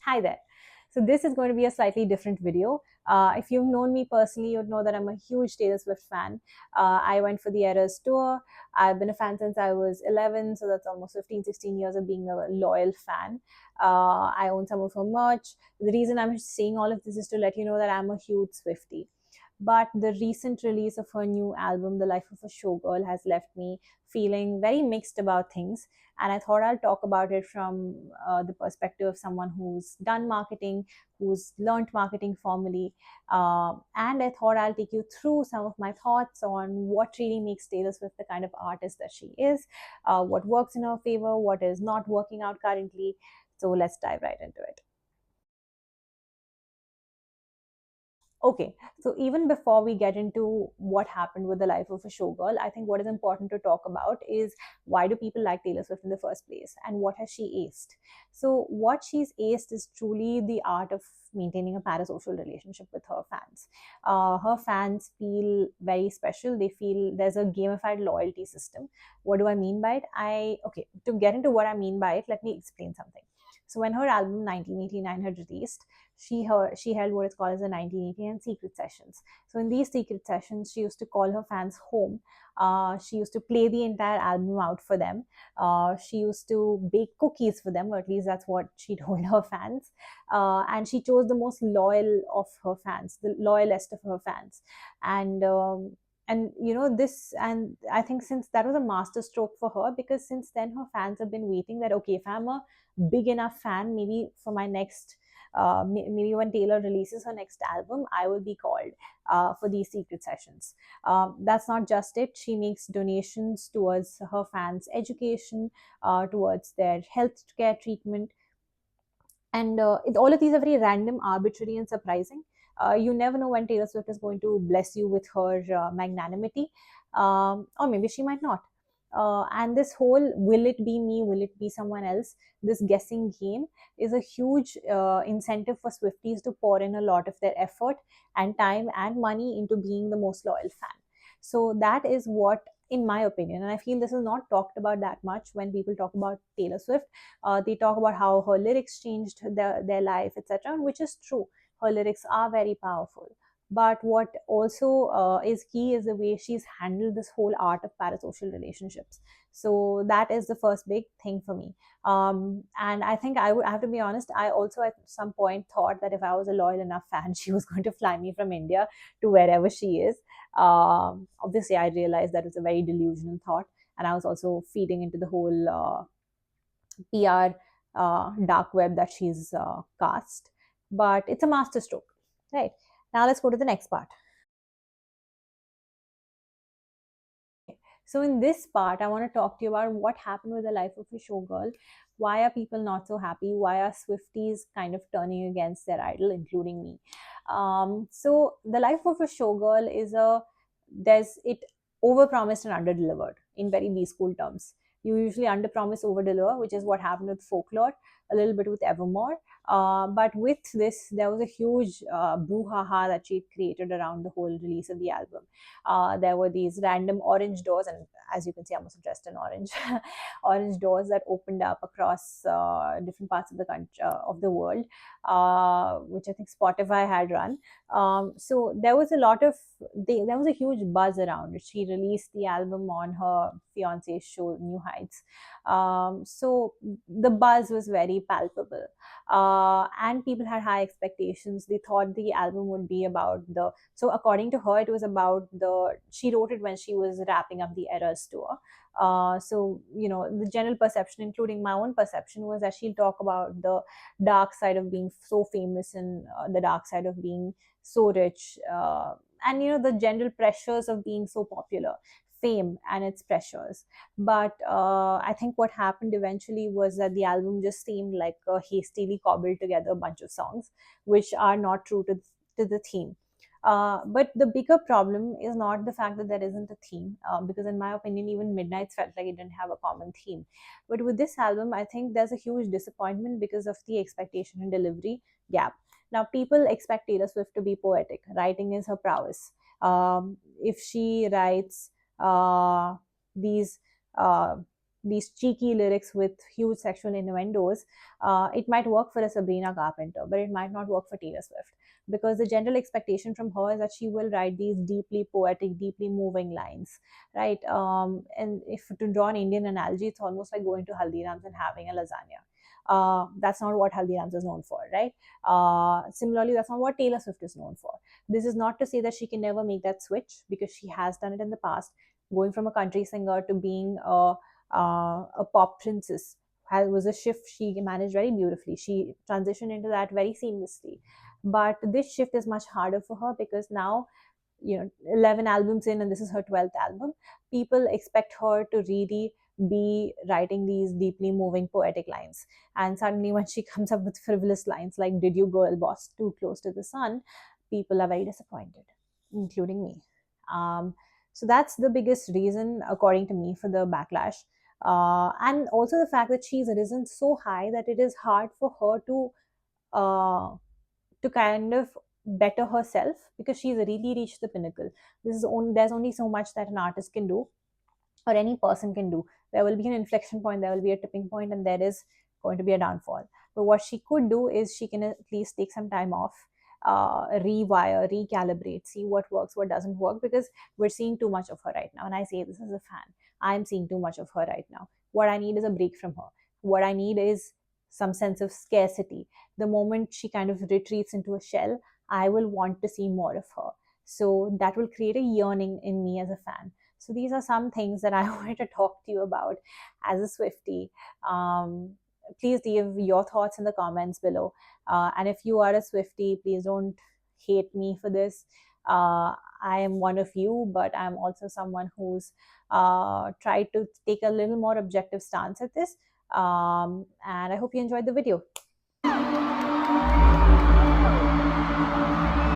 Hi there. So this is going to be a slightly different video. If you've known me personally, you'd know that I'm a huge Taylor Swift fan. I went for the Eras tour. I've been a fan since I was 11, so that's almost 15, 16 years of being a loyal fan. I own some of her merch. The reason I'm saying all of this is to let you know that I'm a huge Swiftie. But the recent release of her new album, The Life of a Showgirl, has left me feeling very mixed about things. And I thought I'll talk about it from the perspective of someone who's done marketing, who's learned marketing formally. And I thought I'll take you through some of my thoughts on what really makes Taylor Swift the kind of artist that she is, what works in her favor, what is not working out currently. So let's dive right into it. Okay, so even before we get into what happened with the life of a showgirl, I think what is important to talk about is why do people like Taylor Swift in the first place and what has she aced? So, what she's aced is truly the art of maintaining a parasocial relationship with her fans. Her fans feel very special. They feel there's a gamified loyalty system. What do I mean by it? Okay, to get into what I mean by it, let me explain something. So, when her album 1989 had released, she held what is called as the 1989 secret sessions. So in these secret sessions, she used to call her fans home. She used to play the entire album out for them. She used to bake cookies for them, or at least that's what she told her fans. And she chose the most loyal of her fans, the loyalest of her fans. And you know this, and I think since that was a master stroke for her, because since then her fans have been waiting that, okay, if I'm a big enough fan, maybe for my next maybe when Taylor releases her next album, I will be called for these secret sessions. That's not just it. She makes donations towards her fans' education, towards their health care treatment. And all of these are very random, arbitrary, and surprising. You never know when Taylor Swift is going to bless you with her magnanimity, or maybe she might not. And this whole will it be me, will it be someone else, this guessing game is a huge incentive for Swifties to pour in a lot of their effort and time and money into being the most loyal fan. So that is what, in my opinion, and I feel this is not talked about that much when people talk about Taylor Swift. They talk about how her lyrics changed their life, etc., which is true. Her lyrics are very powerful. But what also is key is the way she's handled this whole art of parasocial relationships. So that is the first big thing for me. And I think I would have to be honest, I also at some point thought that if I was a loyal enough fan, she was going to fly me from India to wherever she is. Obviously, I realized that was a very delusional thought. And I was also feeding into the whole PR dark web that she's cast. But it's a masterstroke, right? Now let's go to the next part. So in this part, I want to talk to you about what happened with the life of a showgirl. Why are people not so happy? Why are Swifties kind of turning against their idol, including me? So the life of a showgirl is there's it overpromised and underdelivered in very B school terms. You usually underpromise, overdeliver, which is what happened with Folklore, a little bit with Evermore. But with this, there was a huge brouhaha that she created around the whole release of the album. There were these random orange doors, and as you can see, I'm also dressed in orange. Orange doors that opened up across different parts of the country, of the world, which I think Spotify had run. So there was a lot of there was a huge buzz around it. She released the album on her fiance's show New Heights. So the buzz was very palpable, and people had high expectations. They thought the album would be about the, so according to her, it was about she wrote it when she was wrapping up the Eras tour. So you know, the general perception, including my own perception, was that she'll talk about the dark side of being so famous and the dark side of being so rich, and you know, the general pressures of being so popular, fame and its pressures. But I think what happened eventually was that the album just seemed like a hastily cobbled together bunch of songs which are not true to the theme. But the bigger problem is not the fact that there isn't a theme, because in my opinion, even Midnights felt like it didn't have a common theme. But with this album, I think there's a huge disappointment because of the expectation and delivery gap. Now, people expect Taylor Swift to be poetic. Writing is her prowess. If she writes these uh, these cheeky lyrics with huge sexual innuendos, it might work for a Sabrina Carpenter, but it might not work for Taylor Swift, because the general expectation from her is that she will write these deeply poetic, deeply moving lines, right? And if to draw an Indian analogy, it's almost like going to Haldirams and having a lasagna. That's not what Haldirams is known for, right? Similarly, that's not what Taylor Swift is known for. This is not to say that she can never make that switch, because she has done it in the past, going from a country singer to being a pop princess. Was a shift she managed very beautifully. She transitioned into that very seamlessly. But this shift is much harder for her, because now, 11 albums in, and this is her 12th album, people expect her to really be writing these deeply moving poetic lines. And suddenly when she comes up with frivolous lines like, did you girl boss too close to the sun, people are very disappointed, including me. So that's the biggest reason, according to me, for the backlash. And also the fact that she's risen so high that it is hard for her uh, to kind of better herself, because she's really reached the pinnacle. There's only so much that an artist can do, or any person can do. There will be an inflection point, there will be a tipping point, and there is going to be a downfall. But what she could do is she can at least take some time off, rewire, recalibrate, see what works, what doesn't work, because we're seeing too much of her right now. And I say this as a fan. I'm seeing too much of her right now. What I need is a break from her. What I need is some sense of scarcity. The moment she kind of retreats into a shell, I will want to see more of her. So that will create a yearning in me as a fan. So these are some things that I wanted to talk to you about as a Swiftie. Please leave your thoughts in the comments below. And if you are a Swiftie, please don't hate me for this. I am one of you, but I'm also someone who's tried to take a little more objective stance at this. And I hope you enjoyed the video.